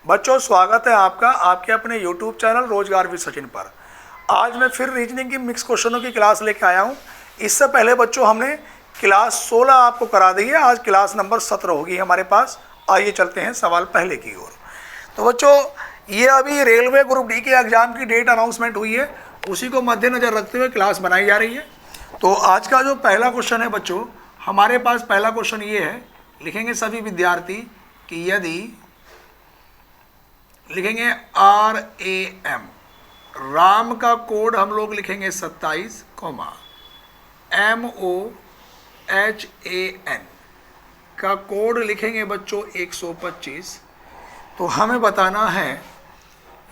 बच्चों स्वागत है आपका आपके अपने YouTube चैनल रोजगार विद सचिन पर। आज मैं फिर रीजनिंग की मिक्स क्वेश्चनों की क्लास लेके आया हूँ। इससे पहले बच्चों हमने क्लास 16 आपको करा दी है, आज क्लास नंबर 17 होगी हमारे पास। आइए चलते हैं सवाल पहले की ओर। तो बच्चों ये अभी रेलवे ग्रुप डी के एग्जाम की डेट अनाउंसमेंट हुई है, उसी को मद्देनजर रखते हुए क्लास बनाई जा रही है। तो आज का जो पहला क्वेश्चन है बच्चों, हमारे पास पहला क्वेश्चन ये है, लिखेंगे सभी विद्यार्थी कि यदि लिखेंगे RAM, राम का कोड हम लोग लिखेंगे 27, MOHAN का कोड लिखेंगे बच्चों 125। तो हमें बताना है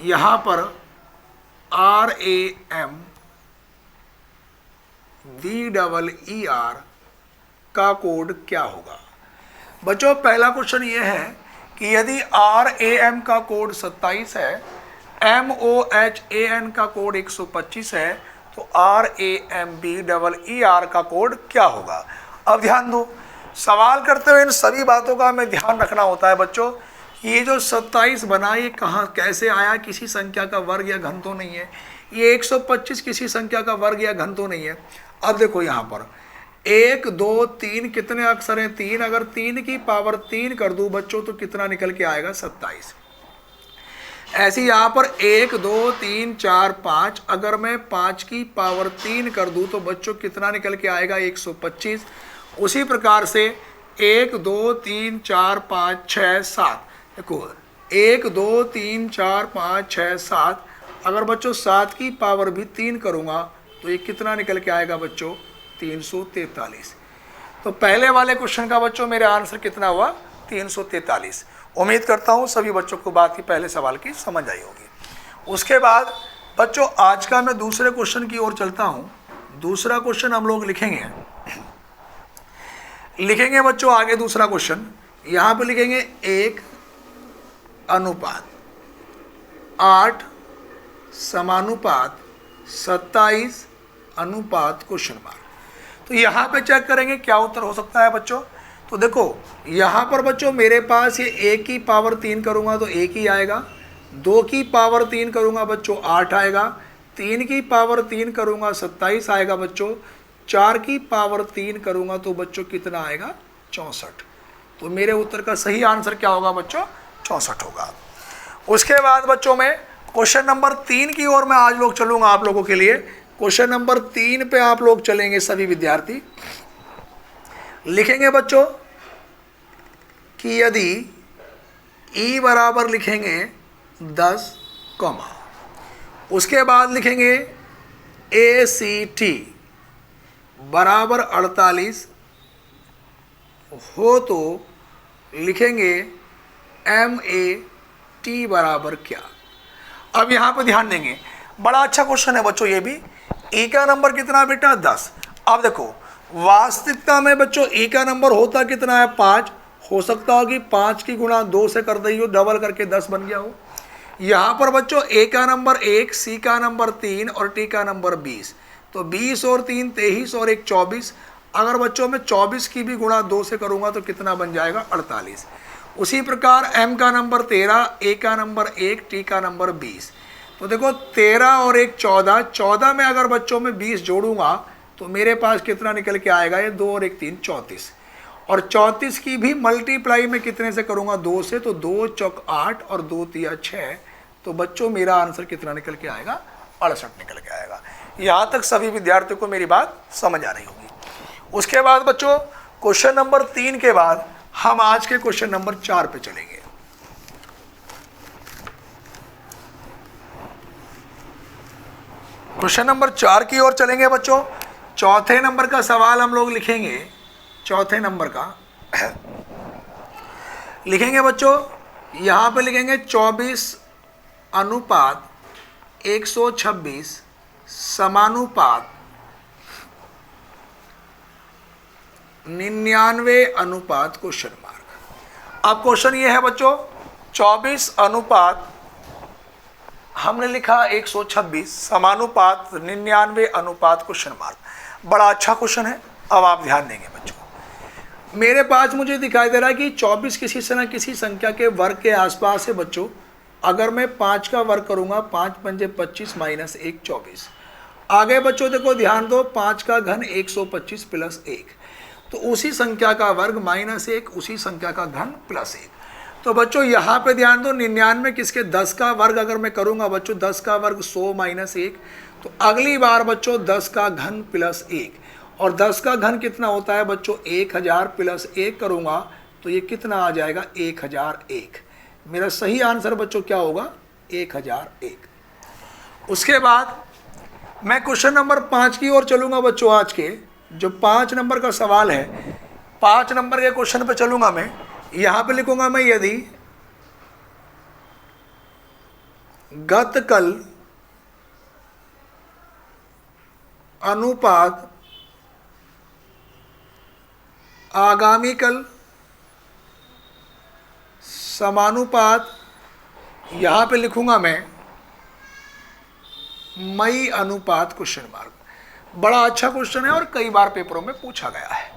यहाँ पर RAM VEER का कोड क्या होगा। बच्चों पहला क्वेश्चन ये है कि यदि RAM का कोड 27 है, MOHAN का कोड 125 है, तो RAM VEER का कोड क्या होगा। अब ध्यान दो, सवाल करते हुए इन सभी बातों का हमें ध्यान रखना होता है बच्चों कि ये जो 27 बना ये कहाँ कैसे आया, किसी संख्या का वर्ग या घन तो नहीं है। ये 125 किसी संख्या का वर्ग या घन तो नहीं है। अब देखो यहाँ पर 1 2 3 कितने अक्षर हैं, 3। अगर 3 की पावर 3 कर दूं बच्चों तो कितना निकल के आएगा, 27। ऐसे यहाँ पर 1 2 3 4 5, अगर मैं 5 की पावर 3 कर दूं तो बच्चों कितना निकल के आएगा, 125। उसी प्रकार से 1 2 3 4 5 6 7, देखो 1 2 3 4 5 6 7, अगर बच्चों 7 की पावर भी 3 करूँगा तो ये कितना निकल के आएगा बच्चों, 343। तो पहले वाले क्वेश्चन का बच्चों मेरा आंसर कितना हुआ, 343। उम्मीद करता हूँ सभी बच्चों को बात ही पहले सवाल की समझ आई होगी। उसके बाद बच्चों आज का मैं दूसरे क्वेश्चन की ओर चलता हूँ। दूसरा क्वेश्चन हम लोग लिखेंगे बच्चों आगे दूसरा क्वेश्चन। यहाँ पे लिखेंगे 1 अनुपात 8 समानुपात 27 अनुपात क्वेश्चन मार्क। तो यहाँ पे चेक करेंगे क्या उत्तर हो सकता है बच्चों। तो देखो यहाँ पर बच्चों मेरे पास ये 1 की पावर 3 करूँगा तो 1 ही आएगा, 2 की पावर 3 करूँगा बच्चों 8 आएगा, 3 की पावर 3 करूँगा 27 आएगा बच्चों, 4 की पावर 3 करूँगा तो बच्चों कितना आएगा, 64। तो मेरे उत्तर का सही आंसर क्या होगा बच्चों, 64 होगा। उसके बाद बच्चों में क्वेश्चन नंबर 3 की ओर मैं आज लोग चलूँगा आप लोगों के लिए। क्वेश्चन नंबर 3 पे आप लोग चलेंगे सभी विद्यार्थी। लिखेंगे बच्चों कि यदि E बराबर लिखेंगे 10, उसके बाद लिखेंगे ACT बराबर 48 हो तो लिखेंगे MAT बराबर क्या। अब यहाँ पर ध्यान देंगे, बड़ा अच्छा क्वेश्चन है बच्चों ये भी। E का नंबर कितना बेटा, 10। अब देखो वास्तविकता में बच्चों E का नंबर होता कितना है, 5। हो सकता हो कि 5 की गुणा 2 से कर दी हो, डबल करके 10 बन गया हो। यहाँ पर बच्चों A का नंबर 1, C का नंबर 3 और T का नंबर 20। तो 20 और 3 23 और 1 24। अगर बच्चों मैं 24 की भी गुणा 2 से करूँगा तो कितना बन जाएगा, 48। उसी प्रकार M का नंबर 13, A का नंबर 1, T का नंबर 20। तो देखो 13 और 1 14, 14 में अगर बच्चों में 20 जोड़ूंगा तो मेरे पास कितना निकल के आएगा, ये 2 और 1 3 34। और 34 की भी मल्टीप्लाई में कितने से करूंगा, 2 से, तो 2 चौक 8 और 2 तिया 6। तो बच्चों मेरा आंसर कितना निकल के आएगा, 68 निकल के आएगा। यहाँ तक सभी विद्यार्थियों को मेरी बात समझ आ रही होगी। उसके बाद बच्चों क्वेश्चन नंबर 3 के बाद हम आज के क्वेश्चन नंबर 4 पे चलेंगे। क्वेश्चन नंबर 4 की ओर चलेंगे बच्चों। चौथे नंबर का सवाल हम लोग लिखेंगे। चौथे नंबर का लिखेंगे बच्चों, यहाँ पे लिखेंगे 24 अनुपात 126 समानुपात 99 अनुपात क्वेश्चन मार्क। अब क्वेश्चन ये है बच्चों, 24 अनुपात हमने लिखा 126 समानुपात 99 अनुपात क्वेश्चन मार्क। बड़ा अच्छा क्वेश्चन है। अब आप ध्यान देंगे बच्चों, मेरे पास मुझे दिखाई दे रहा है कि 24 किसी से ना किसी संख्या के वर्ग के आसपास है बच्चों। अगर मैं 5 का वर्ग करूंगा, 5 पंजे 25 माइनस 1 24। आगे बच्चों देखो ध्यान दो, 5 का घन 125 प्लस 1, तो उसी संख्या का वर्ग माइनस 1 उसी संख्या का घन प्लस 1। तो बच्चों यहाँ पे ध्यान दो, 99 किसके 10 का वर्ग अगर मैं करूंगा बच्चों, 10 का वर्ग 100 माइनस 1, तो अगली बार बच्चों 10 का घन प्लस 1, और 10 का घन कितना होता है बच्चों 1000 प्लस 1 करूंगा तो ये कितना आ जाएगा 1001। मेरा सही आंसर बच्चों क्या होगा 1001। उसके बाद मैं क्वेश्चन नंबर 5 की ओर चलूंगा बच्चों। आज के जो 5 नंबर का सवाल है, 5 नंबर के क्वेश्चन पे चलूंगा मैं। यहां पे लिखूंगा मैं, यदि गत कल अनुपात आगामी कल समानुपात, यहां पे लिखूंगा मैं मई अनुपात क्वेश्चन मार्क। बड़ा अच्छा क्वेश्चन है और कई बार पेपरों में पूछा गया है।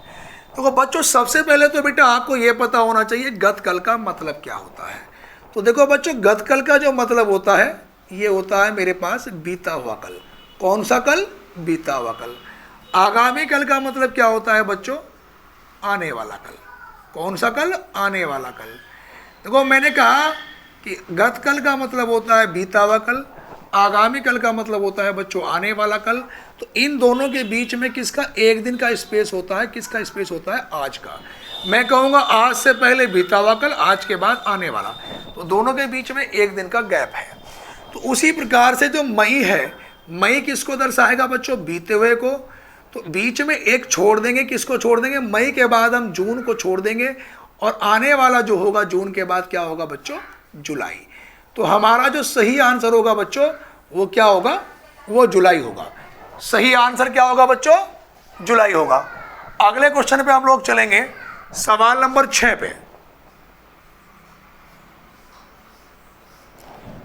तो बच्चों सबसे पहले तो बेटा आपको यह पता होना चाहिए गत कल का मतलब क्या होता है। तो देखो बच्चों गत कल का जो मतलब होता है ये होता है मेरे पास बीता हुआ कल। कौन सा कल? बीता हुआ कल। आगामी कल का मतलब क्या होता है बच्चों? आने वाला कल। कौन सा कल? आने वाला कल। देखो मैंने कहा कि गत कल का मतलब होता है बीता हुआ कल, आगामी कल का मतलब होता है बच्चों आने वाला कल। तो इन दोनों के बीच में किसका एक दिन का स्पेस होता है? किसका स्पेस होता है? आज का। मैं कहूँगा आज से पहले बीता हुआ कल, आज के बाद आने वाला, तो दोनों के बीच में एक दिन का गैप है। तो उसी प्रकार से जो मई है, मई किसको दर्शाएगा बच्चों? बीते हुए को। तो बीच में एक छोड़ देंगे, किसको छोड़ देंगे? मई के बाद हम जून को छोड़ देंगे, और आने वाला जो होगा जून के बाद क्या होगा बच्चों? जुलाई। तो हमारा जो सही आंसर होगा बच्चों वो क्या होगा? वो जुलाई होगा। सही आंसर क्या होगा बच्चों? जुलाई होगा। अगले क्वेश्चन पे हम लोग चलेंगे, सवाल नंबर 6 पे।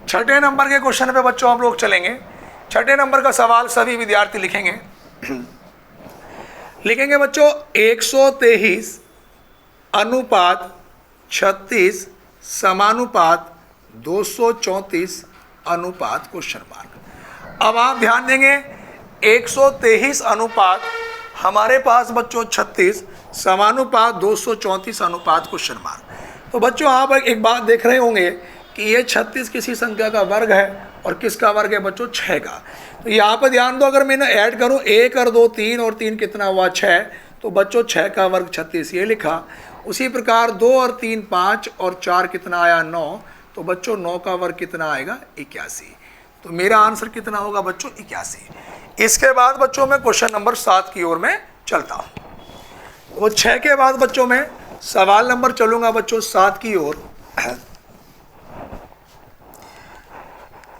छठे नंबर के क्वेश्चन पे बच्चों हम लोग चलेंगे। छठे नंबर का सवाल सभी विद्यार्थी लिखेंगे। लिखेंगे बच्चों 123 अनुपात 36 समानुपात 234 अनुपात क्वेश्चन मार्क। अब आप ध्यान देंगे 123 अनुपात हमारे पास बच्चों 36 समानुपात 234 अनुपात क्वेश्चन मार्क। तो बच्चों आप एक बात देख रहे होंगे कि ये 36 किसी संख्या का वर्ग है और किसका वर्ग है बच्चों? 6 का। तो यहाँ पर ध्यान दो, अगर मैं ऐड करूँ 1 और 2 3 और 3 कितना हुआ? 6। तो बच्चों 6 का वर्ग 36 ये लिखा। उसी प्रकार 2 और 3 5 और 4 कितना आया? 9। तो बच्चों 9 का वर्ग कितना आएगा? 81। तो मेरा आंसर कितना होगा बच्चों? 81। इसके बाद बच्चों मैं क्वेश्चन नंबर 7 की ओर में चलता हूँ। वो 6 के बाद बच्चों में सवाल नंबर चलूंगा बच्चों 7 की ओर।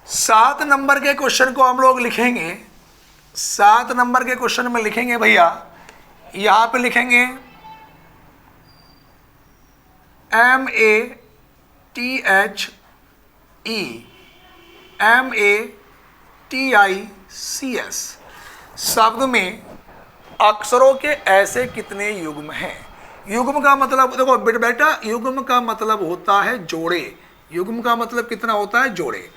7 नंबर के क्वेश्चन को हम लोग लिखेंगे। 7 नंबर के क्वेश्चन में लिखेंगे भैया, यहाँ पे लिखेंगे MATHEMATICS शब्द में अक्षरों के ऐसे कितने युग्म हैं? युग्म का मतलब देखो बेटा, युग्म का मतलब होता है जोड़े। युग्म का मतलब कितना होता है? जोड़े।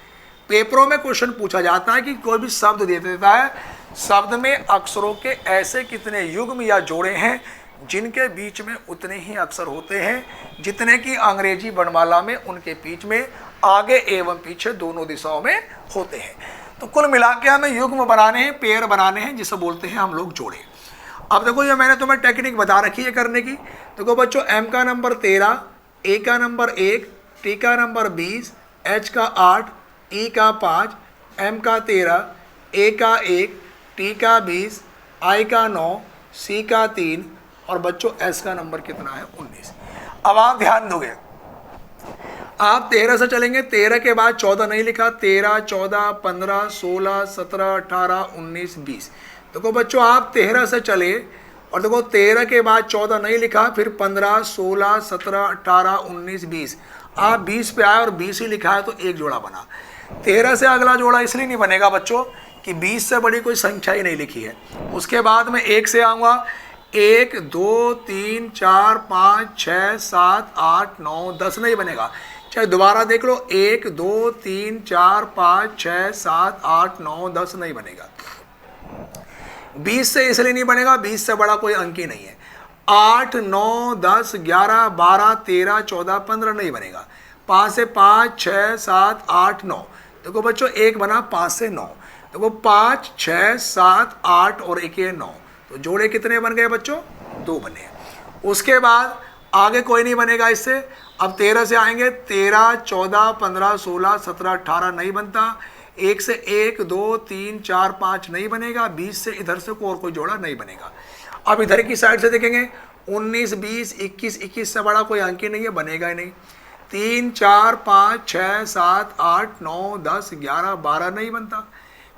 पेपरों में क्वेश्चन पूछा जाता है कि कोई भी शब्द दे देता है, शब्द में अक्षरों के ऐसे कितने युग्म या जोड़े हैं जिनके बीच में उतने ही अक्षर होते हैं जितने कि अंग्रेजी वर्णमाला में उनके बीच में आगे एवं पीछे दोनों दिशाओं में होते हैं। तो कुल मिला के हमें युग्म बनाने हैं, पेयर बनाने हैं, जिसे बोलते हैं हम लोग जोड़े। अब देखो ये मैंने तुम्हें टेक्निक बता रखी है करने की। देखो बच्चों M का नंबर 13, A का नंबर 1, T का नंबर 20, H का 8, E का 5, M का 13, A का 1, T का 20, I का 9, C का 3 और बच्चों S का नंबर कितना है? 19। अब आप ध्यान दोगे, आप 13 से चलेंगे, 13 के बाद 14 नहीं लिखा, 13 14 15 16 17 18 19 20। देखो बच्चों आप 13 से चले और देखो 13 के बाद 14 नहीं लिखा, फिर 15 16 17 18 19 20। आप 20 पे आए और 20 ही लिखा है तो एक जोड़ा बना। 13 से अगला जोड़ा इसलिए नहीं बनेगा बच्चों कि 20 से बड़ी कोई संख्या ही नहीं लिखी है। उसके बाद मैं 1 से आऊँगा, 1 2 3 4 5 6 7 8 9 10 नहीं बनेगा। चाहे दोबारा देख लो, 1 2 3 4 5 6 7 8 9 10 नहीं बनेगा। 20 से इसलिए नहीं बनेगा, 20 से बड़ा कोई अंक ही नहीं है। 8 9 10 11 12 13 14 15 नहीं बनेगा। 5 से 5 6 7 8 9। देखो बच्चों, एक बना 5 से 9। देखो 5 6 7 8 और 1 9, तो जोड़े कितने बन गए बच्चों? 2 बने। उसके बाद आगे कोई नहीं बनेगा इससे। अब 13 से आएंगे, 13 14 15 16 17 18 नहीं बनता। 1 से 1 2 3 4 5 नहीं बनेगा। 20 से इधर से और कोई जोड़ा नहीं बनेगा। अब इधर की साइड से देखेंगे, 19 20 21 21 से बड़ा कोई अंक ही नहीं है, बनेगा ही नहीं। 3 4 5 6 7 8 9 10 11 12 नहीं बनता।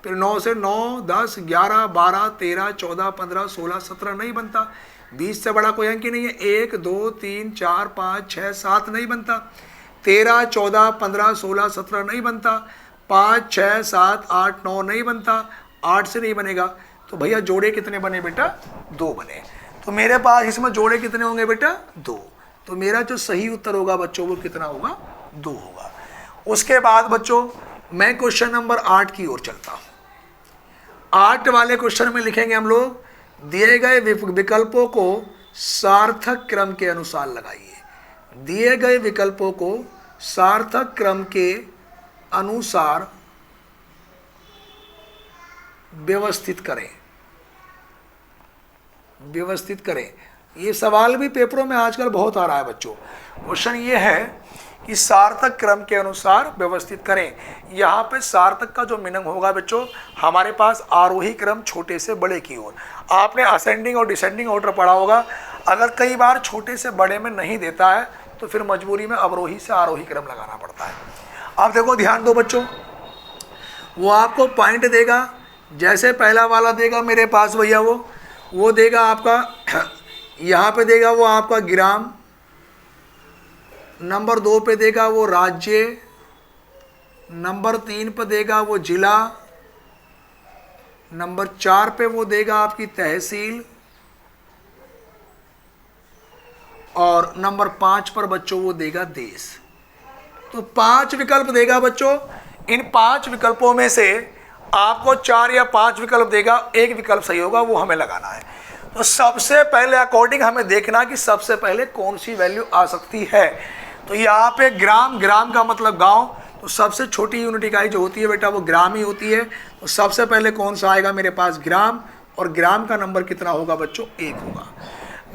फिर 9 से 9 10 11 12 13 14 15 16 17 नहीं बनता। 20 से बड़ा कोई अंक ही नहीं है। 1 2 3 4 5 6 7 नहीं बनता। 13 14 15 16 17 नहीं बनता। 5 6 7 8 9 नहीं बनता। 8 से नहीं बनेगा। तो भैया जोड़े कितने बने बेटा? 2 बने। तो मेरे पास इसमें जोड़े कितने होंगे बेटा? 2। तो मेरा जो सही उत्तर होगा बच्चों वो कितना होगा? 2 होगा। उसके बाद बच्चों मैं क्वेश्चन नंबर 8 की ओर चलता हूँ। 8 वाले क्वेश्चन में लिखेंगे हम लोग, दिए गए विकल्पों को सार्थक क्रम के अनुसार लगाइए। दिए गए विकल्पों को सार्थक क्रम के अनुसार व्यवस्थित करें। व्यवस्थित करें। ये सवाल भी पेपरों में आजकल बहुत आ रहा है बच्चों। क्वेश्चन ये है कि सार्थक क्रम के अनुसार व्यवस्थित करें। यहाँ पे सार्थक का जो मीनिंग होगा बच्चों, हमारे पास आरोही क्रम छोटे से बड़े की ओर। आपने असेंडिंग और डिसेंडिंग ऑर्डर पढ़ा होगा। अगर कई बार छोटे से बड़े में नहीं देता है तो फिर मजबूरी में अवरोही से आरोही क्रम लगाना पड़ता है। आप देखो, ध्यान दो बच्चों, वो आपको पॉइंट देगा। जैसे पहला वाला देगा मेरे पास भैया, वो देगा आपका यहाँ पे देगा वो आपका ग्राम। नंबर 2 पे देगा वो राज्य। नंबर 3 पे देगा वो जिला। नंबर 4 पे वो देगा आपकी तहसील। और नंबर 5 पर बच्चों वो देगा देश। तो 5 विकल्प देगा बच्चों। इन 5 विकल्पों में से आपको 4 या 5 विकल्प देगा, एक विकल्प सही होगा, वो हमें लगाना है। तो सबसे पहले अकॉर्डिंग हमें देखना कि सबसे पहले कौन सी वैल्यू आ सकती है। तो यहाँ पे ग्राम, ग्राम का मतलब गांव, तो सबसे छोटी यूनिट इकाई जो होती है बेटा वो ग्राम ही होती है। तो सबसे पहले कौन सा आएगा मेरे पास? ग्राम। और ग्राम का नंबर कितना होगा बच्चों? 1 होगा।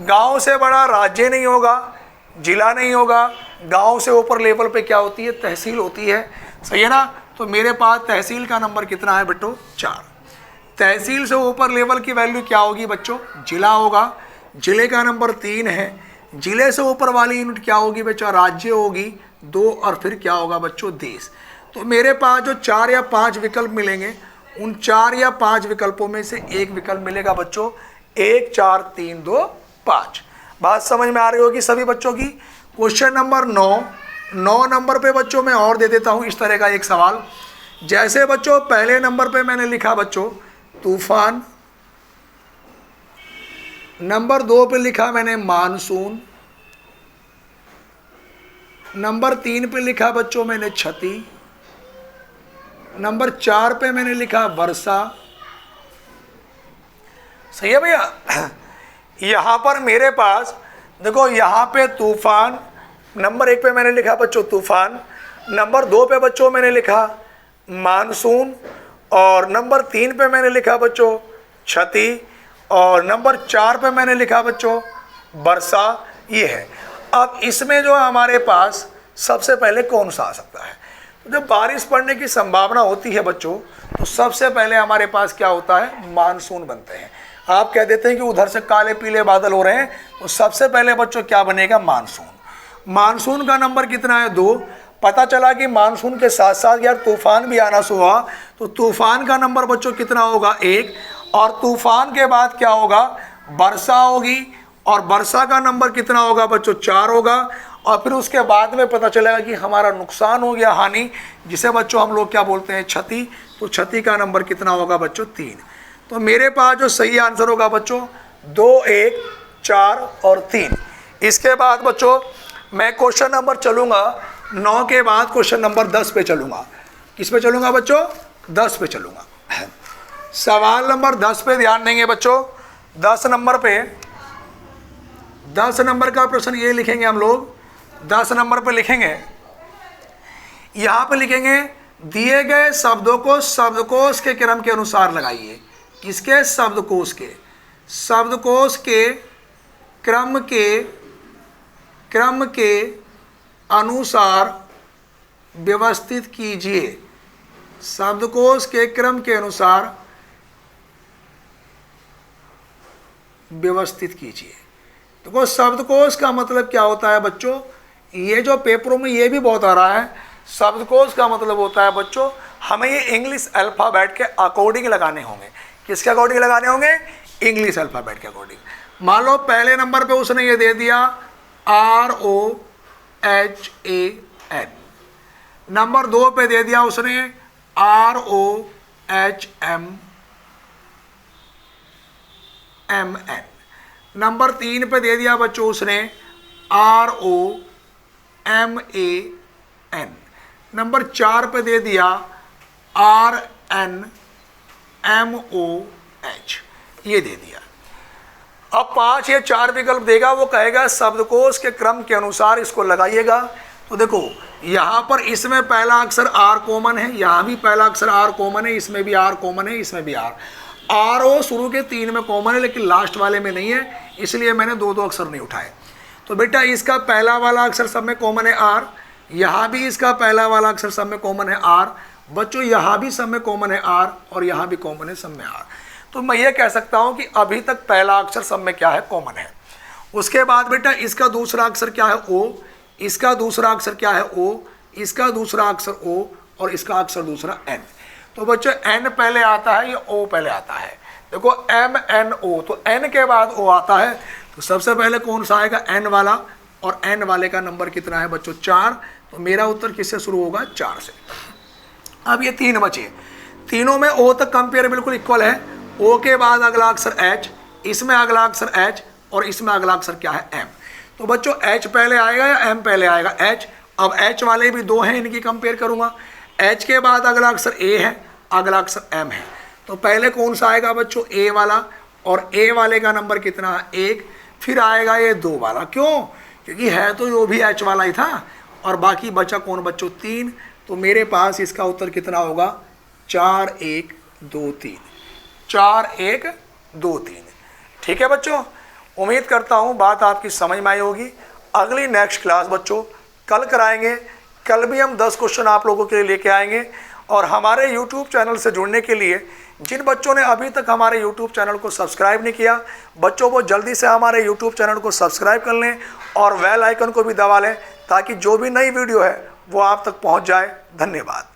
गांव से बड़ा राज्य नहीं होगा, जिला नहीं होगा। गांव से ऊपर लेवल पे क्या होती है? तहसील होती है, सही है ना। तो मेरे पास तहसील का नंबर कितना है बेटो? 4। तहसील से ऊपर लेवल की वैल्यू क्या होगी बच्चों? जिला होगा। जिले का नंबर 3 है। जिले से ऊपर वाली यूनिट क्या होगी बच्चों? राज्य होगी 2। और फिर क्या होगा बच्चों? देश। तो मेरे पास जो 4 या 5 विकल्प मिलेंगे, उन 4 या 5 विकल्पों में से एक विकल्प मिलेगा बच्चों। 1 4 3 2 5। बात समझ में आ रही होगी सभी बच्चों की। क्वेश्चन नंबर 9 नंबर पे बच्चों मैं और दे देता हूँ इस तरह का एक सवाल। जैसे बच्चों पहले नंबर पे मैंने लिखा बच्चों तूफान। नंबर 2 पे लिखा मैंने मानसून। नंबर 3 पे लिखा बच्चों मैंने क्षति। नंबर 4 पे मैंने लिखा वर्षा। सही है भैया। यहाँ पर मेरे पास देखो, यहाँ पे तूफान, नंबर 1 पे मैंने लिखा बच्चों तूफान। नंबर 2 पे बच्चों मैंने लिखा मानसून। और नंबर 3 पे मैंने लिखा बच्चों क्षति। और नंबर 4 पे मैंने लिखा बच्चों वर्षा। ये है। अब इसमें जो हमारे पास सबसे पहले कौन सा आ सकता है? तो जब बारिश पड़ने की संभावना होती है बच्चों, तो सबसे पहले हमारे पास क्या होता है? मानसून बनते हैं। आप कह देते हैं कि उधर से काले पीले बादल हो रहे हैं, तो सबसे पहले बच्चों क्या बनेगा? मानसून। मानसून का नंबर कितना है? 2। पता चला कि मानसून के साथ साथ यार तूफान भी आना हुआ, तो तूफान का नंबर बच्चों कितना होगा? 1। और तूफान के बाद क्या होगा? वर्षा होगी। और वर्षा का नंबर कितना होगा बच्चों? 4 होगा। और फिर उसके बाद में पता चलेगा कि हमारा नुकसान हो गया, हानि, जिसे बच्चों हम लोग क्या बोलते हैं? क्षति। तो क्षति का नंबर कितना होगा बच्चों? 3। तो मेरे पास जो सही आंसर होगा बच्चों 2, 1, 4 और 3। इसके बाद बच्चों मैं क्वेश्चन नंबर चलूँगा 9 के बाद क्वेश्चन नंबर 10 पे चलूँगा। किस पे चलूँगा बच्चों? 10 पे चलूँगा। सवाल नंबर 10 पे ध्यान देंगे बच्चों। 10 नंबर पे 10 नंबर का प्रश्न ये लिखेंगे हम लोग। 10 नंबर पे लिखेंगे, यहाँ पे लिखेंगे दिए गए शब्दों को शब्दकोश के क्रम के अनुसार लगाइए। किसके? शब्दकोश के। शब्दकोश के क्रम के अनुसार व्यवस्थित कीजिए। शब्दकोश के क्रम के अनुसार व्यवस्थित कीजिए। देखो शब्दकोश का मतलब क्या होता है बच्चों? ये जो पेपरों में ये भी बहुत आ रहा है, शब्दकोश का मतलब होता है बच्चों हमें ये इंग्लिश अल्फ़ाबेट के अकॉर्डिंग लगाने होंगे। किसके अकॉर्डिंग लगाने होंगे? इंग्लिश अल्फ़ाबेट के अकॉर्डिंग। मान लो पहले नंबर पे उसने ये दे दिया ROHAN, नंबर 2 पे दे दिया उसने ROHMMN, नंबर 3 पे दे दिया बच्चों उसने ROMAN, नंबर 4 पे दे दिया RNMOH, ये दे दिया। अब 5 या 4 विकल्प देगा, वो कहेगा शब्दकोश के क्रम के अनुसार इसको लगाइएगा। तो देखो यहाँ पर इसमें पहला अक्षर R कॉमन है, यहाँ भी पहला अक्षर R कॉमन है, इसमें भी R कॉमन है, इसमें भी RO शुरू के 3 में कॉमन है लेकिन लास्ट वाले में नहीं है, इसलिए मैंने 2 अक्षर नहीं उठाए। तो बेटा इसका पहला वाला अक्षर सब में कॉमन है R, यहाँ भी इसका पहला वाला अक्षर सब में कॉमन है R। बच्चों यहाँ भी सब में कॉमन है R और यहाँ भी कॉमन है सब में R। तो मैं ये कह सकता हूँ कि अभी तक पहला अक्षर सब में क्या है? कॉमन है। उसके बाद बेटा इसका दूसरा अक्षर क्या है? O, इसका दूसरा अक्षर क्या है? O, इसका दूसरा अक्षर O और इसका अक्षर दूसरा N। तो बच्चों N पहले आता है या O पहले आता है? देखो MNO, तो N के बाद O आता है, तो सबसे पहले कौन सा आएगा? N वाला, और N वाले का नंबर कितना है बच्चों? 4। तो मेरा उत्तर किससे शुरू होगा? 4 से। अब ये 3 बचे, तीनों में O तक कंपेयर बिल्कुल इक्वल है। O के बाद अगला अक्षर H, इसमें अगला अक्षर H और इसमें अगला अक्षर क्या है? M। तो बच्चों H पहले आएगा या M पहले आएगा? H। अब H वाले भी 2 हैं, इनकी कंपेयर करूंगा। H के बाद अगला अक्षर A है, अगला अक्षर M है, तो पहले कौन सा आएगा बच्चों? A वाला, और A वाले का नंबर कितना है? 1। फिर आएगा ये 2 वाला। क्यों? क्योंकि है तो वो भी H वाला ही था, और बाकी बचा कौन बच्चों? 3। तो मेरे पास इसका उत्तर कितना होगा? 4, 1, 2, 3। 4, 1, 2, 3। ठीक है बच्चों, उम्मीद करता हूँ बात आपकी समझ में आई होगी। अगली नेक्स्ट क्लास बच्चों कल कराएंगे। कल भी हम 10 क्वेश्चन आप लोगों के लिए लेके आएंगे। और हमारे YouTube चैनल से जुड़ने के लिए जिन बच्चों ने अभी तक हमारे YouTube चैनल को सब्सक्राइब नहीं किया, बच्चों वो जल्दी से हमारे YouTube चैनल को सब्सक्राइब कर लें और बेल आइकन को भी दबा लें, ताकि जो भी नई वीडियो है वो आप तक पहुंच जाए। धन्यवाद।